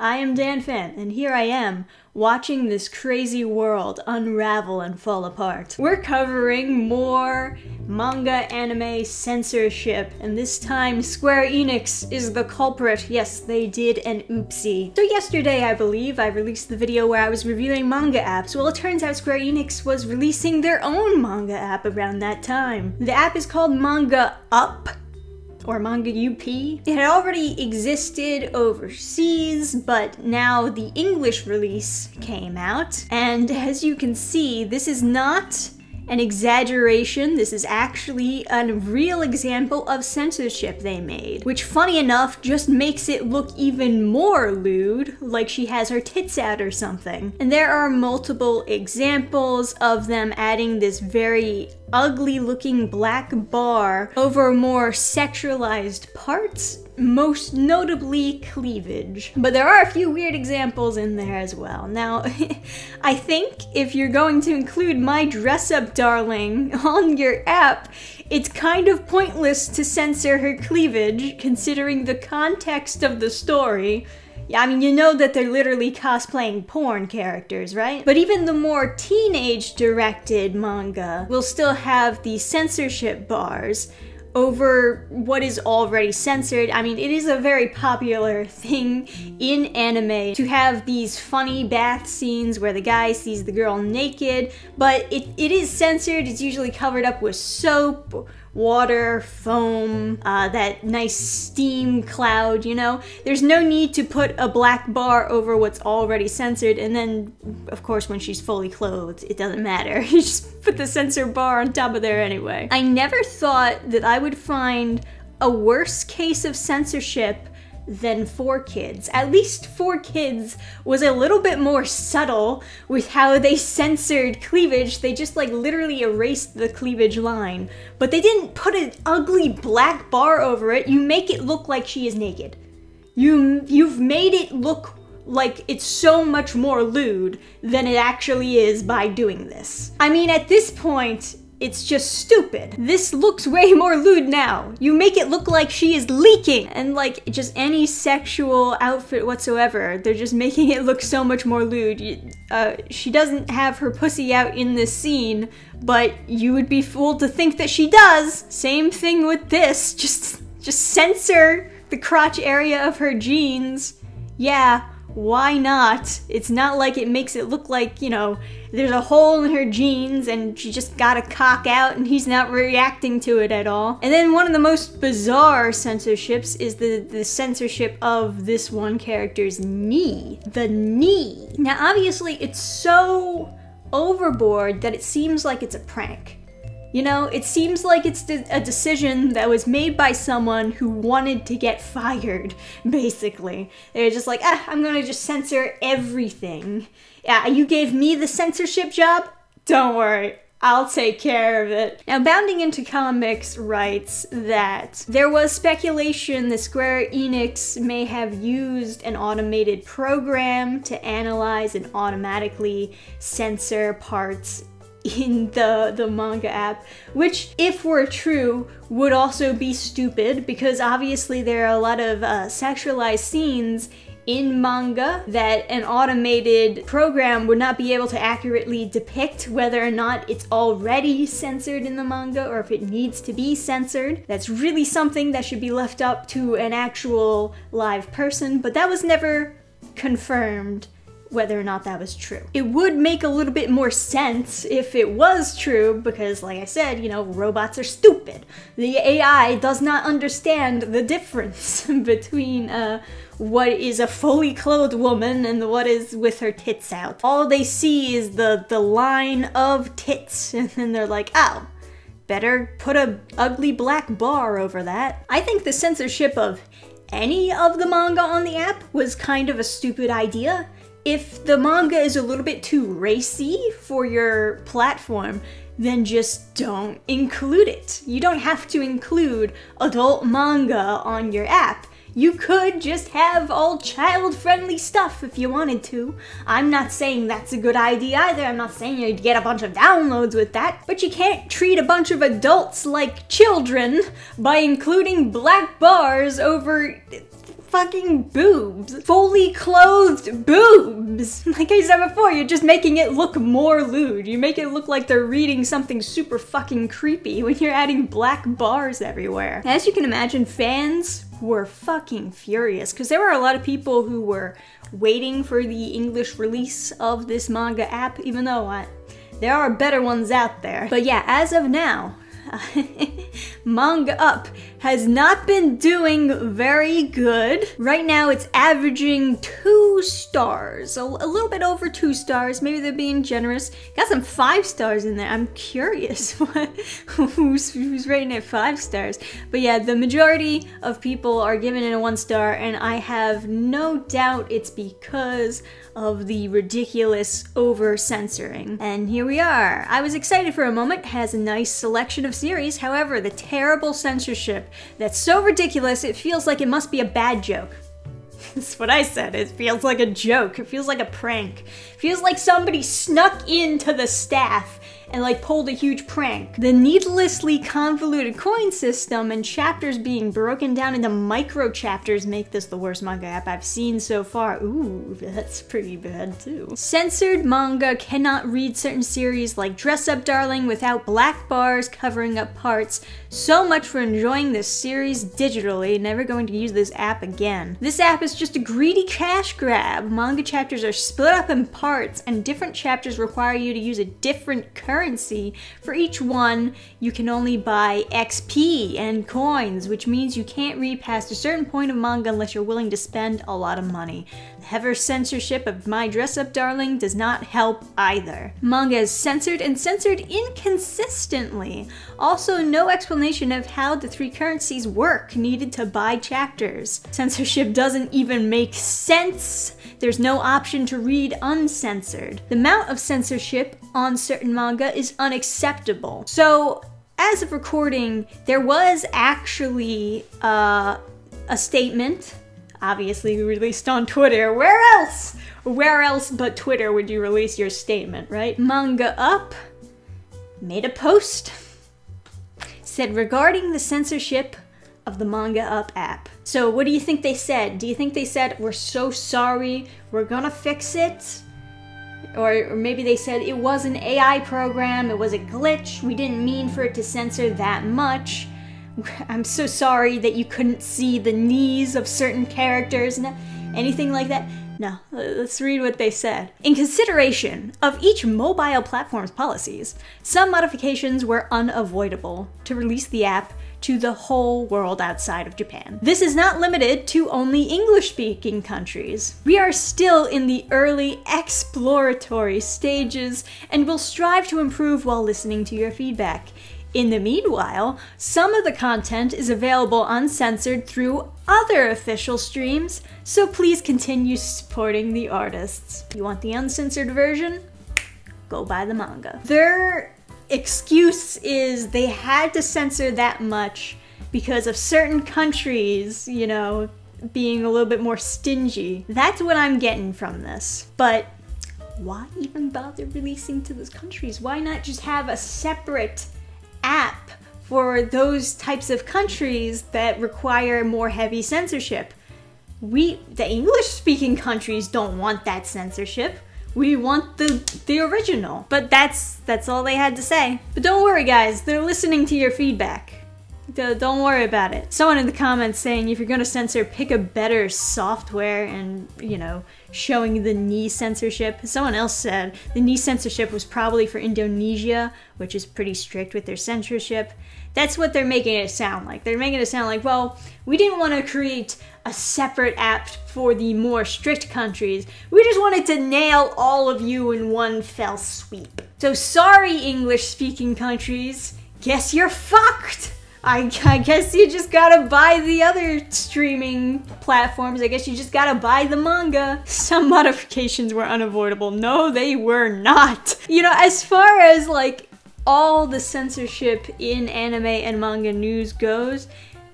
I am dannphan, and here I am, watching this crazy world unravel and fall apart. We're covering more manga anime censorship, and this time Square Enix is the culprit. Yes, they did an oopsie. So yesterday, I believe, I released the video where I was reviewing manga apps. Well, it turns out Square Enix was releasing their own manga app around that time. The app is called Manga Up, or Manga UP. It had already existed overseas, but now the English release came out. And as you can see, this is not an exaggeration. This is actually a real example of censorship they made, which, funny enough, just makes it look even more lewd, like she has her tits out or something. And there are multiple examples of them adding this very ugly looking black bar over more sexualized parts, most notably cleavage. But there are a few weird examples in there as well. Now, I think if you're going to include my dress-up darling on your app, it's kind of pointless to censor her cleavage, considering the context of the story. Yeah, I mean, you know that they're literally cosplaying porn characters, right? But even the more teenage-directed manga will still have the censorship bars over what is already censored. I mean, it is a very popular thing in anime to have these funny bath scenes where the guy sees the girl naked, but it is censored. It's usually covered up with soap, water, foam, that nice steam cloud, you know? There's no need to put a black bar over what's already censored, and then, of course, when she's fully clothed, it doesn't matter. You just put the censor bar on top of there anyway. I never thought that I would find a worse case of censorship than 4Kids. At least 4Kids was a little bit more subtle with how they censored cleavage. They just like literally erased the cleavage line. But they didn't put an ugly black bar over it. You make it look like she is naked. You've made it look like it's so much more lewd than it actually is by doing this. I mean, at this point, it's just stupid. This looks way more lewd now. You make it look like she is leaking, and like just any sexual outfit whatsoever, they're just making it look so much more lewd. She doesn't have her pussy out in this scene, but you would be fooled to think that she does. Same thing with this. Just censor the crotch area of her jeans. Yeah, why not? It's not like it makes it look like, you know, there's a hole in her jeans and she just got a cock out and he's not reacting to it at all. And then one of the most bizarre censorships is the censorship of this one character's knee. The knee. Now obviously it's so overboard that it seems like it's a prank. You know, it seems like it's a decision that was made by someone who wanted to get fired, basically. They're just like, I'm gonna just censor everything. Yeah, you gave me the censorship job? Don't worry, I'll take care of it. Now, Bounding Into Comics writes that there was speculation that Square Enix may have used an automated program to analyze and automatically censor parts in the manga app, which, if were true, would also be stupid, because obviously there are a lot of sexualized scenes in manga that an automated program would not be able to accurately depict whether or not it's already censored in the manga or if it needs to be censored. That's really something that should be left up to an actual live person, but that was never confirmed whether or not that was true. It would make a little bit more sense if it was true, because like I said, you know, robots are stupid. The AI does not understand the difference between what is a fully clothed woman and what is with her tits out. All they see is the line of tits, and then they're like, oh, better put a ugly black bar over that. I think the censorship of any of the manga on the app was kind of a stupid idea. If the manga is a little bit too racy for your platform, then just don't include it. You don't have to include adult manga on your app. You could just have all child-friendly stuff if you wanted to. I'm not saying that's a good idea either. I'm not saying you'd get a bunch of downloads with that, but you can't treat a bunch of adults like children by including black bars over fucking boobs. Fully clothed boobs. Like I said before, you're just making it look more lewd. You make it look like they're reading something super fucking creepy when you're adding black bars everywhere. As you can imagine, fans were fucking furious because there were a lot of people who were waiting for the English release of this manga app, even though there are better ones out there. But yeah, as of now, Manga Up has not been doing very good. Right now it's averaging 2 stars, a little bit over 2 stars. Maybe they're being generous. Got some 5 stars in there. I'm curious who's rating it 5 stars. But yeah, the majority of people are giving it a 1 star, and I have no doubt it's because of the ridiculous over-censoring. And here we are. I was excited for a moment. It has a nice selection of series. However, the terrible censorship that's so ridiculous it feels like it must be a bad joke. That's what I said. It feels like a joke. It feels like a prank. It feels like somebody snuck into the staff and like pulled a huge prank. The needlessly convoluted coin system and chapters being broken down into micro chapters make this the worst manga app I've seen so far. Ooh, that's pretty bad too. Censored manga cannot read certain series like Dress Up Darling without black bars covering up parts. So much for enjoying this series digitally. Never going to use this app again. This app is just a greedy cash grab. Manga chapters are split up in parts and different chapters require you to use a different currency. For each one, you can only buy XP and coins, which means you can't read past a certain point of manga unless you're willing to spend a lot of money. The heavy censorship of My Dress Up Darling does not help either. Manga is censored and censored inconsistently. Also, no explanation of how the 3 currencies work needed to buy chapters. Censorship doesn't even make sense. There's no option to read uncensored. The amount of censorship on certain manga is unacceptable. So, as of recording, there was actually a statement, obviously released on Twitter. Where else? Where else but Twitter would you release your statement, right? Manga Up made a post, said regarding the censorship of the Manga Up app. So what do you think they said? Do you think they said, we're so sorry, we're gonna fix it? Or maybe they said it was an AI program, it was a glitch, we didn't mean for it to censor that much. I'm so sorry that you couldn't see the knees of certain characters, anything like that. No, let's read what they said. In consideration of each mobile platform's policies, some modifications were unavoidable to release the app to the whole world outside of Japan. This is not limited to only English-speaking countries. We are still in the early exploratory stages and will strive to improve while listening to your feedback. In the meanwhile, some of the content is available uncensored through other official streams, so please continue supporting the artists. You want the uncensored version? Go buy the manga. Their excuse is they had to censor that much because of certain countries, you know, being a little bit more stingy. That's what I'm getting from this. But why even bother releasing to those countries? Why not just have a separate app for those types of countries that require more heavy censorship? The English-speaking countries don't want that censorship. We want the original. But that's all they had to say. But don't worry guys, they're listening to your feedback. Don't worry about it. Someone in the comments saying if you're gonna censor, pick a better software and, you know, showing the knee censorship. Someone else said the knee censorship was probably for Indonesia, which is pretty strict with their censorship. That's what they're making it sound like. They're making it sound like, well, we didn't want to create a separate app for the more strict countries. We just wanted to nail all of you in one fell sweep. So sorry, English-speaking countries. Guess you're fucked. I guess you just gotta buy the other streaming platforms. I guess you just gotta buy the manga. Some modifications were unavoidable. No, they were not. You know, as far as like all the censorship in anime and manga news goes,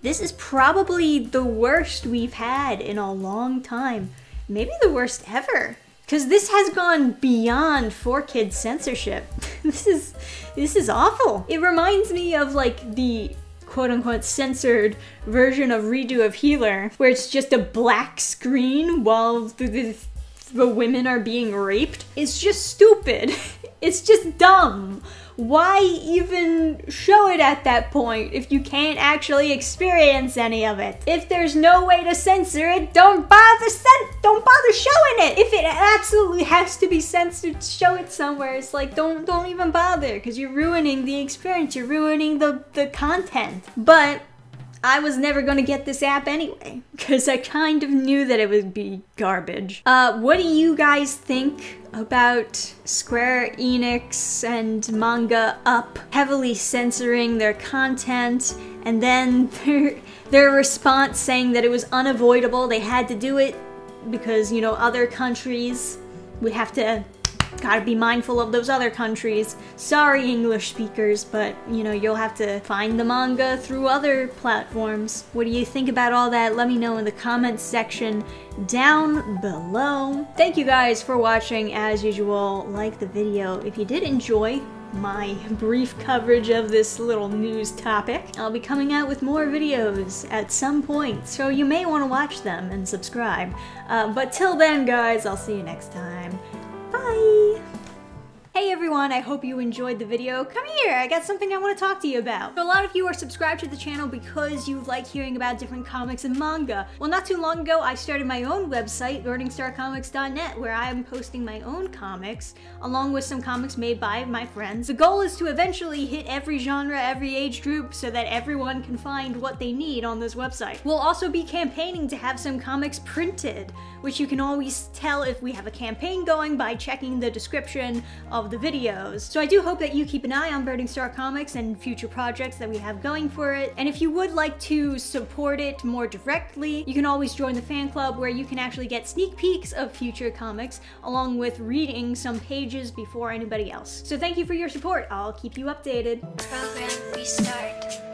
this is probably the worst we've had in a long time. Maybe the worst ever. Because this has gone beyond 4Kids censorship. This is awful. It reminds me of like the quote-unquote censored version of Redo of Healer, where it's just a black screen while the women are being raped. It's just stupid. It's just dumb. Why even show it at that point if you can't actually experience any of it? If there's no way to censor it, don't bother showing it. If it absolutely has to be censored, show it somewhere. It's like, don't even bother, because you're ruining the experience, you're ruining the content. But I was never gonna get this app anyway, because I kind of knew that it would be garbage. What do you guys think about Square Enix and Manga Up heavily censoring their content, and then their response saying that it was unavoidable, they had to do it because, you know, other countries, we have to gotta be mindful of those other countries. Sorry, English speakers, but, you know, you'll have to find the manga through other platforms. What do you think about all that? Let me know in the comments section down below. Thank you guys for watching. As usual, like the video if you did enjoy my brief coverage of this little news topic. I'll be coming out with more videos at some point, so you may want to watch them and subscribe. But till then, guys, I'll see you next time. Bye! Hey everyone, I hope you enjoyed the video. Come here, I got something I want to talk to you about. So a lot of you are subscribed to the channel because you like hearing about different comics and manga. Well, not too long ago, I started my own website, burningstarcomics.net, where I am posting my own comics, along with some comics made by my friends. The goal is to eventually hit every genre, every age group, so that everyone can find what they need on this website. We'll also be campaigning to have some comics printed, which you can always tell if we have a campaign going by checking the description of the videos. So I do hope that you keep an eye on Burning Star Comics and future projects that we have going for it. And if you would like to support it more directly, you can always join the fan club, where you can actually get sneak peeks of future comics, along with reading some pages before anybody else. So thank you for your support. I'll keep you updated. Program restart.